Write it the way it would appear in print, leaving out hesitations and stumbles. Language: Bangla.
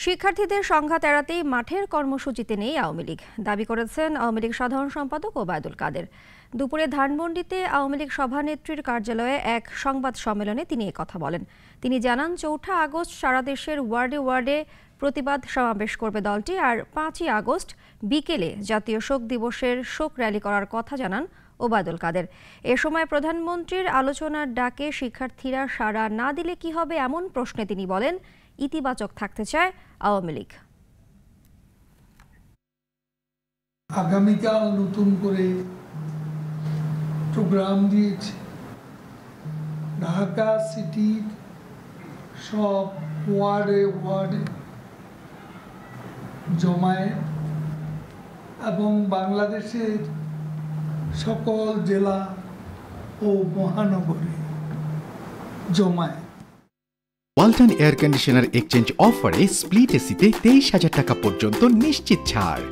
শিক্ষার্থীদের সংঘাত এড়াতেই মাঠের কর্মসূচিতে নেই আওয়ামী লীগ, দাবি করেছেন আওয়ামী লীগ সাধারণ সম্পাদক ওবায়দুল কাদের। দুপুরে ধানমন্ডিতে আওয়ামী লীগ সভানেত্রীর কার্যালয়ে এক সংবাদ সম্মেলনে তিনি কথা বলেন। তিনি জানান, ৪ আগস্ট সারা দেশের ওয়ার্ডে ওয়ার্ডে প্রতিবাদ সমাবেশ করবে দলটি, আর 5ই আগস্ট বিকেলে জাতীয় শোক দিবসের শোক র্যালি করার কথা জানান ওবায়দুল কাদের। এ সময় প্রধানমন্ত্রীর আলোচনার ডাকে শিক্ষার্থীরা সাড়া না দিলে কি হবে এমন প্রশ্নে তিনি বলেন, ইতিবাচক থাকতে চায় আওয়ামী লীগ। আগামীকাল নতুন করে প্রোগ্রাম দিয়েছে। ঢাকা সিটির সব ওয়ার্ডে ওয়ার্ডে জমায়েত এবং বাংলাদেশের সকল জেলা ও মহানগরে জমায়েত। ওয়ালটন এয়ার কন্ডিশনার এক্সচেঞ্জ অফারে স্প্লিট এসিতে 23,000 টাকা পর্যন্ত নিশ্চিত ছাড়।